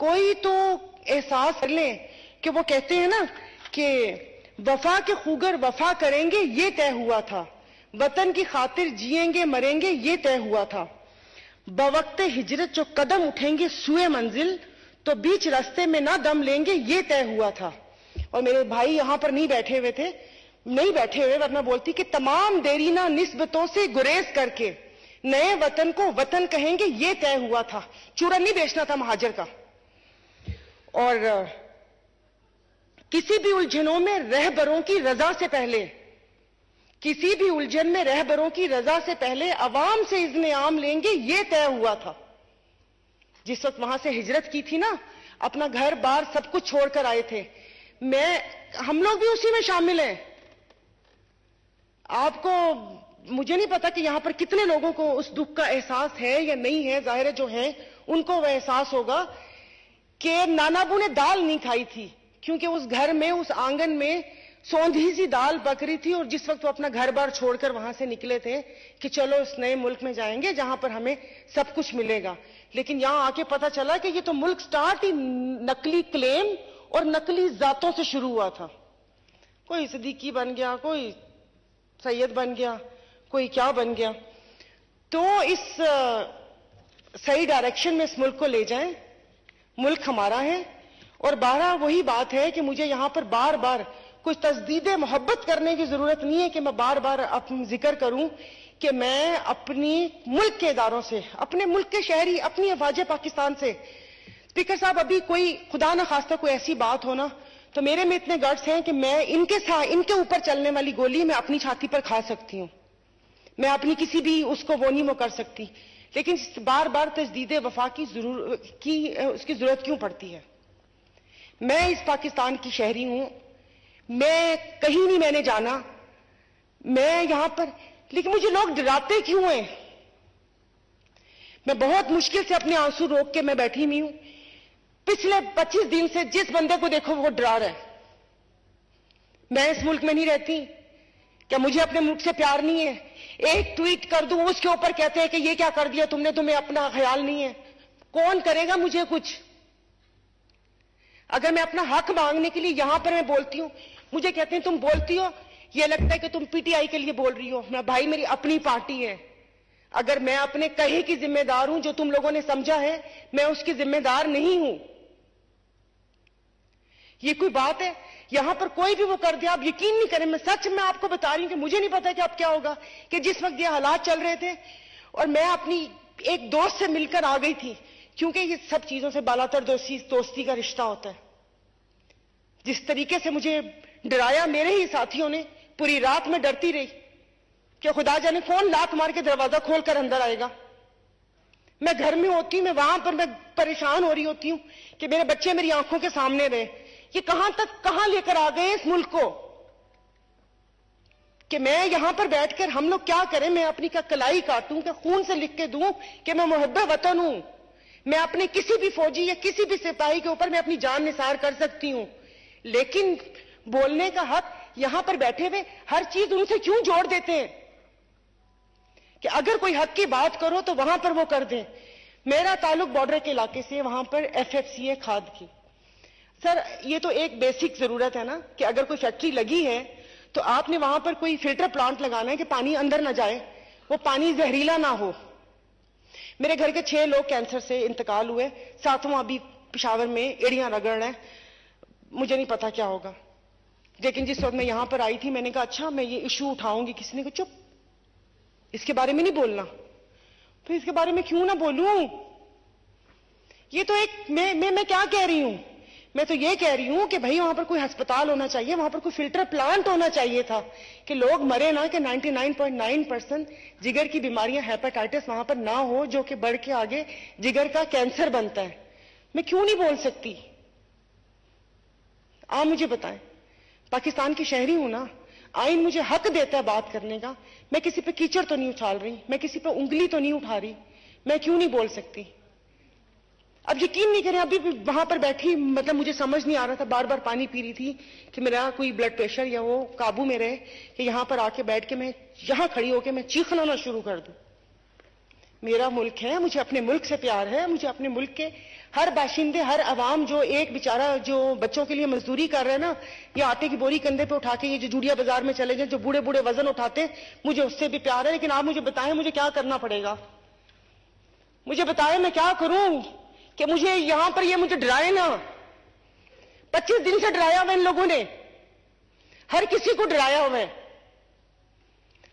کوئی تو احساس کر لیں کہ وہ کہتے ہیں نا کہ وفا کے خوگر وفا کریں گے یہ طے ہوا تھا، وطن کی خاطر جئیں گے مریں گے یہ طے ہوا تھا، بوقت ہجرت جو قدم اٹھیں گے سوئے منزل تو بیچ راستے میں نہ دم لیں گے یہ طے ہوا تھا. اور میرے بھائی یہاں پر نہیں بیٹھے ہوئے ورنہ بولتی کہ تمام دیرینہ نسبتوں سے گریز کر کے نئے وطن کو وطن کہیں گے یہ طے ہوا تھا. چورن نہیں بیچنا تھا مہاجر کا. اور کسی بھی الجھنوں میں رہبروں کی رضا سے پہلے، کسی بھی الجھن میں رہبروں کی رضا سے پہلے عوام سے اذن عام لیں گے یہ طے ہوا تھا. جس وقت وہاں سے ہجرت کی تھی نا، اپنا گھر بار سب کچھ چھوڑ کر آئے تھے. ہم لوگ بھی اسی میں شامل ہیں. آپ کو مجھے نہیں پتا کہ یہاں پر کتنے لوگوں کو اس دکھ کا احساس ہے یا نہیں ہے. ظاہر ہے جو ہے ان کو وہ احساس ہوگا کہ نانا ابو نے دال نہیں کھائی تھی، کیونکہ اس گھر میں اس آنگن میں سوندھی سی دال پک رہی تھی. اور جس وقت وہ اپنا گھر بار چھوڑ کر وہاں سے نکلے تھے کہ چلو اس نئے ملک میں جائیں گے جہاں پر ہمیں سب کچھ ملے گا، لیکن یہاں آ کے پتا چلا کہ یہ تو ملک سٹارٹ ہی نقلی کلیم اور نقلی ذاتوں سے شروع ہوا تھا. کوئی صدیقی بن گیا، کوئی سید بن گیا، کوئی کیا بن گیا. تو اس صحیح ڈائریکشن میں اس ملک کو لے جائیں. ملک ہمارا ہے. اور بارہ وہی بات ہے کہ مجھے یہاں پر بار بار کچھ تجدید محبت کرنے کی ضرورت نہیں ہے کہ میں بار بار ذکر کروں کہ میں اپنی ملک کے اداروں سے، اپنے ملک کے شہری، اپنی افواج پاکستان سے، اسپیکر صاحب ابھی کوئی خدا نہ خواستہ کوئی ایسی بات ہونا تو میرے میں اتنے گٹس ہیں کہ میں ان کے اوپر چلنے والی گولی میں اپنی چھاتی پر کھا سکتی ہوں. میں اپنی کسی بھی اس کو وہ نہیں وہ کر سکتی. لیکن بار بار تجدید وفا اس کی ضرورت کیوں پڑتی ہے؟ میں اس پاکستان کی شہری ہوں. میں کہیں نہیں میں نے جانا. میں یہاں پر، لیکن مجھے لوگ ڈراتے کیوں ہیں؟ میں بہت مشکل سے اپنے آنسو روک کے میں بیٹھی ہوئی ہوں. پچھلے 25 دن سے جس بندے کو دیکھو وہ ڈرا رہا ہے. میں اس ملک میں نہیں رہتی. کیا مجھے اپنے ملک سے پیار نہیں ہے؟ ایک ٹویٹ کر دوں اس کے اوپر کہتے ہیں کہ یہ کیا کر دیا تم نے، تمہیں اپنا خیال نہیں ہے. کون کرے گا مجھے کچھ؟ اگر میں اپنا حق مانگنے کے لیے یہاں پر میں بولتی ہوں، مجھے کہتے ہیں تم بولتی ہو، یہ لگتا ہے کہ تم پی ٹی آئی کے لیے بول رہی ہو. میں بھائی میری اپنی پارٹی ہے. اگر میں اپنے کہے کی ذمہ دار ہوں جو تم لوگوں نے سمجھا ہے، میں اس کی ذمہ دار نہیں ہوں. یہ کوئی بات ہے؟ یہاں پر کوئی بھی وہ کر دیا. آپ یقین نہیں کریں، میں سچ میں آپ کو بتا رہی ہوں کہ مجھے نہیں پتا کہ اب کیا ہوگا. کہ جس وقت یہ حالات چل رہے تھے اور میں اپنی ایک دوست سے مل کر آ گئی تھی، کیونکہ یہ سب چیزوں سے بالاتر دوستی کا رشتہ ہوتا ہے. جس طریقے سے مجھے ڈرایا میرے ہی ساتھیوں نے، پوری رات میں ڈرتی رہی کہ خدا جانے کون لات مار کے دروازہ کھول کر اندر آئے گا. میں گھر میں ہوتی ہوں، میں وہاں پر میں پریشان ہو رہی ہوتی ہوں کہ میرے بچے میری آنکھوں کے سامنے رہے. یہ کہاں لے کر آ گئے اس ملک کو کہ میں یہاں پر بیٹھ کر ہم لوگ کیا کریں؟ میں اپنی کا کلائی کاٹوں کہ خون سے لکھ کے دوں کہ میں محب وطن ہوں. میں اپنے کسی بھی فوجی یا کسی بھی سپاہی کے اوپر میں اپنی جان نثار کر سکتی ہوں. لیکن بولنے کا حق یہاں پر بیٹھے ہوئے ہر چیز ان سے کیوں جوڑ دیتے ہیں کہ اگر کوئی حق کی بات کرو تو وہاں پر وہ کر دیں. میرا تعلق بارڈر کے علاقے سے، وہاں پر ایف ایف سی ہے کھاد کی. سر یہ تو ایک بیسک ضرورت ہے نا کہ اگر کوئی فیکٹری لگی ہے تو آپ نے وہاں پر کوئی فلٹر پلانٹ لگانا ہے کہ پانی اندر نہ جائے، وہ پانی زہریلا نہ ہو. میرے گھر کے 6 لوگ کینسر سے انتقال ہوئے، 7واں ابھی پشاور میں ایڑیاں رگڑ رہے ہیں. مجھے نہیں پتا کیا ہوگا. لیکن جس وقت میں یہاں پر آئی تھی میں نے کہا اچھا میں یہ ایشو اٹھاؤں گی. کسی نے کہا چپ، اس کے بارے میں نہیں بولنا. تو اس کے بارے میں کیوں نہ بولوں؟ یہ تو ایک میں کیا کہہ رہی ہوں؟ میں تو یہ کہہ رہی ہوں کہ بھائی وہاں پر کوئی ہسپتال ہونا چاہیے، وہاں پر کوئی فلٹر پلانٹ ہونا چاہیے تھا کہ لوگ مرے نہ، کہ 99.9% جگر کی بیماریاں ہیپاٹائٹس وہاں پر نہ ہو جو کہ بڑھ کے آگے جگر کا کینسر بنتا ہے. میں کیوں نہیں بول سکتی؟ آپ مجھے بتائیں. پاکستان کی شہری ہوں نا، آئین مجھے حق دیتا ہے بات کرنے کا. میں کسی پہ کیچڑ تو نہیں اچھال رہی، میں کسی پہ انگلی تو نہیں اٹھا رہی. میں کیوں نہیں بول سکتی؟ اب یقین نہیں کریں، ابھی وہاں پر بیٹھی مطلب مجھے سمجھ نہیں آ رہا تھا، بار بار پانی پی رہی تھی کہ میرا کوئی بلڈ پریشر یا وہ قابو میں رہے کہ یہاں پر آ کے بیٹھ کے میں یہاں کھڑی ہو کے میں چیخنا نہ شروع کر دوں. میرا ملک ہے، مجھے اپنے ملک سے پیار ہے، مجھے اپنے ملک کے ہر باشندے، ہر عوام جو ایک بیچارہ جو بچوں کے لیے مزدوری کر رہے ہیں نا، یا آٹے کی بوری کندھے پہ اٹھا کے یہ جو جوڑیا بازار میں چلے جائیں، جو بوڑھے بوڑھے وزن اٹھاتے ہیں، مجھے اس سے بھی پیار ہے. لیکن آپ مجھے بتائیں مجھے کیا کرنا پڑے گا؟ مجھے بتائیں میں کیا کروں کہ مجھے یہاں پر یہ مجھے ڈرائے نا. 25 دن سے ڈرایا ہوا ان لوگوں نے، ہر کسی کو ڈرایا ہوا ہے.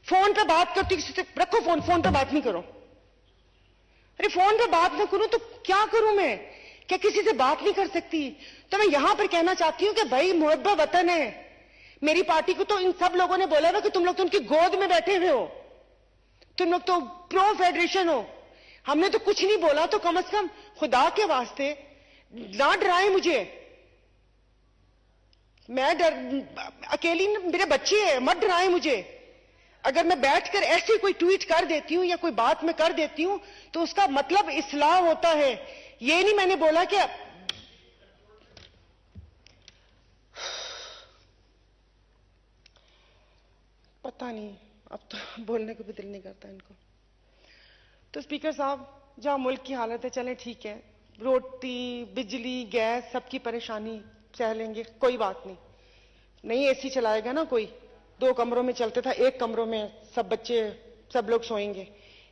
فون پہ بات کرتی، کسی سے رکھو فون پہ بات نہیں کرو. ارے فون پہ بات نہ کروں تو کیا کروں میں؟ کیا کسی سے بات نہیں کر سکتی؟ تو میں یہاں پر کہنا چاہتی ہوں کہ بھائی محب وطن ہے. میری پارٹی کو تو ان سب لوگوں نے بولا ہوا کہ تم لوگ تو ان کی گود میں بیٹھے ہوئے ہو، تم لوگ تو پرو فیڈریشن ہو. ہم نے تو کچھ نہیں بولا، تو کم از کم خدا کے واسطے نہ ڈرائیں مجھے. میں اکیلی، میرے بچے ہیں، مت ڈرائیں مجھے. اگر میں بیٹھ کر ایسی کوئی ٹویٹ کر دیتی ہوں یا کوئی بات میں کر دیتی ہوں تو اس کا مطلب اصلاح ہوتا ہے. یہ نہیں میں نے بولا کہ پتہ نہیں، اب تو بولنے کو بھی دل نہیں کرتا ان کو. تو اسپیکر صاحب، جہاں ملک کی حالت ہے، چلیں ٹھیک ہے، روٹی، بجلی، گیس، سب کی پریشانی سہ لیں گے، کوئی بات نہیں. نہیں اے سی چلائے گا نا کوئی. 2 کمروں میں چلتے تھا، 1 کمروں میں سب بچے، سب لوگ سوئیں گے.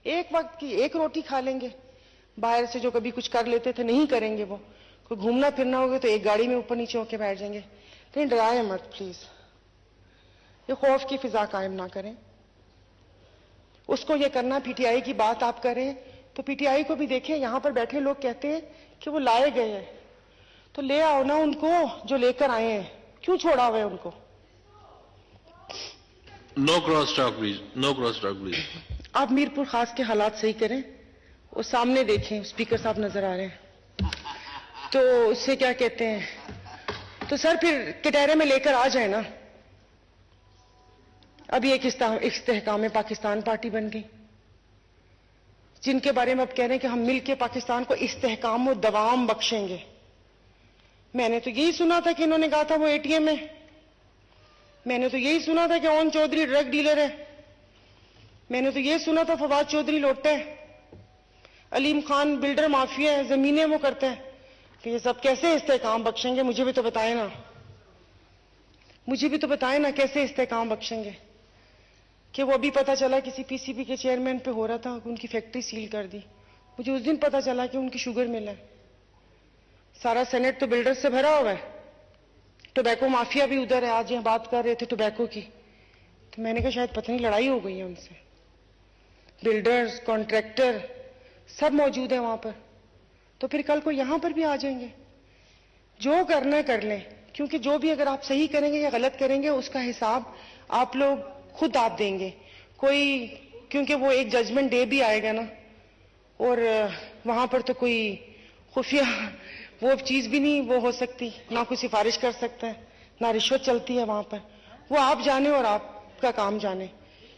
ایک وقت کی 1 روٹی کھا لیں گے. باہر سے جو کبھی کچھ کر لیتے تھے نہیں کریں گے. وہ کوئی گھومنا پھرنا ہوگا تو ایک گاڑی میں اوپر نیچے ہو کے بیٹھ جائیں گے. لیکن ڈرائیں مت پلیز، یہ خوف کی فضا قائم نہ کریں. اس کو یہ کرنا، پی ٹی آئی کی بات آپ کریں تو پی ٹی آئی کو بھی دیکھیں. یہاں پر بیٹھے لوگ کہتے ہیں کہ وہ لائے گئے ہیں، تو لے آؤ نا ان کو جو لے کر آئے ہیں. کیوں چھوڑا ہوا ہے ان کو؟ No cross talk, please. No cross talk, please. آپ میرپور خاص کے حالات صحیح کریں، وہ سامنے دیکھیں. اسپیکر صاحب نظر آ رہے ہیں تو اس سے کیا کہتے ہیں، تو سر پھر کٹہرے میں لے کر آ جائیں نا. ابھی ایک استحکام پاکستان پارٹی بن گئی، جن کے بارے میں اب کہہ رہے ہیں کہ ہم مل کے پاکستان کو استحکام و دوام بخشیں گے. میں نے تو یہی سنا تھا کہ انہوں نے کہا تھا وہ اے ٹی ایم ہے. میں نے تو یہی سنا تھا کہ اون چودھری ڈرگ ڈیلر ہے. میں نے تو یہ سنا تھا فواد چودھری لوٹا ہے، علیم خان بلڈر مافیا ہے، زمینیں وہ کرتا ہے. کہ یہ سب کیسے استحکام بخشیں گے؟ مجھے بھی تو بتائیں نا، مجھے بھی تو بتائیں نا کیسے استحکام بخشیں گے. کہ وہ ابھی پتا چلا کسی پی سی بی کے چیئرمین پہ ہو رہا تھا کہ ان کی فیکٹری سیل کر دی. مجھے اس دن پتا چلا کہ ان کی شوگر مل ہے. سارا سینٹ تو بلڈر سے بھرا ہوا ہے. ٹوبیکو مافیا بھی ادھر ہے. آج یہاں بات کر رہے تھے ٹوبیکو کی، تو میں نے کہا شاید پتہ نہیں لڑائی ہو گئی ہے ان سے. بلڈرز، کانٹریکٹر سب موجود ہیں وہاں پر. تو پھر کل کو یہاں پر بھی آ جائیں گے. جو کرنا ہے کر لیں، کیونکہ جو بھی اگر آپ صحیح کریں گے یا غلط کریں گے اس کا حساب آپ لوگ خود آپ دیں گے. کوئی، کیونکہ وہ ایک ججمنٹ ڈے بھی آئے گا نا، اور وہاں پر تو کوئی خفیہ وہ چیز بھی نہیں وہ ہو سکتی، نہ کوئی سفارش کر سکتا ہے، نہ رشوت چلتی ہے وہاں پر. وہ آپ جانے اور آپ کا کام جانے.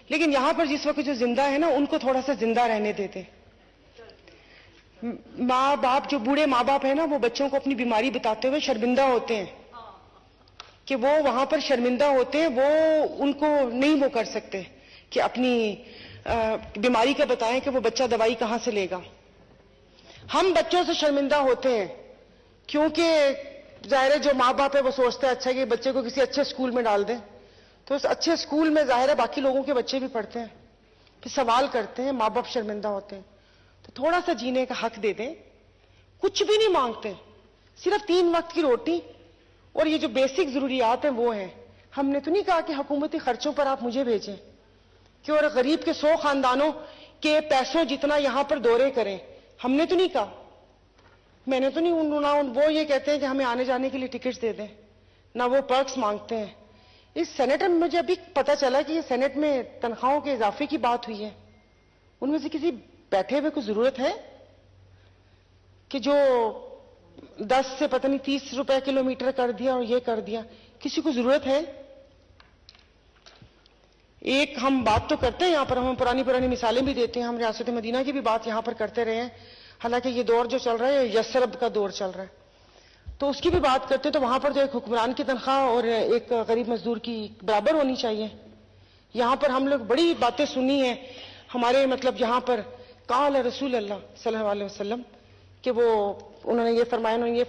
لیکن یہاں پر جس وقت جو زندہ ہے نا، ان کو تھوڑا سا زندہ رہنے دیتے. ماں باپ، جو بوڑھے ماں باپ ہیں نا، وہ بچوں کو اپنی بیماری بتاتے ہوئے شرمندہ ہوتے ہیں کہ وہ وہاں پر شرمندہ ہوتے ہیں. وہ ان کو نہیں وہ کر سکتے کہ اپنی بیماری کا بتائیں کہ وہ بچہ دوائی کہاں سے لے گا. ہم بچوں سے شرمندہ ہوتے ہیں کیونکہ ظاہر ہے جو ماں باپ ہے وہ سوچتا ہے اچھا کہ بچے کو کسی اچھے اسکول میں ڈال دیں. تو اس اچھے اسکول میں ظاہر ہے باقی لوگوں کے بچے بھی پڑھتے ہیں، پھر سوال کرتے ہیں، ماں باپ شرمندہ ہوتے ہیں. تو تھوڑا سا جینے کا حق دے دیں. کچھ بھی نہیں مانگتے، صرف 3 وقت کی روٹی اور یہ جو بیسک ضروریات ہیں وہ ہیں. ہم نے تو نہیں کہا کہ حکومتی خرچوں پر آپ مجھے بھیجیں کہ اور غریب کے 100 خاندانوں کے پیسوں جتنا یہاں پر دورے کریں. ہم نے تو نہیں کہا. میں نے تو نہیں. وہ یہ کہتے ہیں کہ ہمیں آنے جانے کے لیے ٹکٹس دے دیں، نہ وہ پرکس مانگتے ہیں. اس سینٹ میں مجھے ابھی پتا چلا کہ یہ سینٹ میں تنخواہوں کے اضافے کی بات ہوئی ہے. ان میں سے کسی بیٹھے ہوئے کو ضرورت ہے کہ جو 10 سے پتہ نہیں 30 روپے کلومیٹر کر دیا اور یہ کر دیا؟ کسی کو ضرورت ہے؟ ایک ہم بات تو کرتے ہیں یہاں پر، ہم پرانی مثالیں بھی دیتے ہیں. ہم ریاست مدینہ کی بھی بات یہاں پر کرتے رہے ہیں، حالانکہ یہ دور جو چل رہا ہے یسرب کا دور چل رہا ہے، تو اس کی بھی بات کرتے ہیں. تو وہاں پر جو ایک حکمران کی تنخواہ اور ایک غریب مزدور کی برابر ہونی چاہیے. یہاں پر ہم لوگ بڑی باتیں سنی ہیں ہمارے، مطلب یہاں پر قال رسول اللہ صلی اللہ علیہ وسلم کہ وہ انہوں نے یہ فرمایا, انہوں نے یہ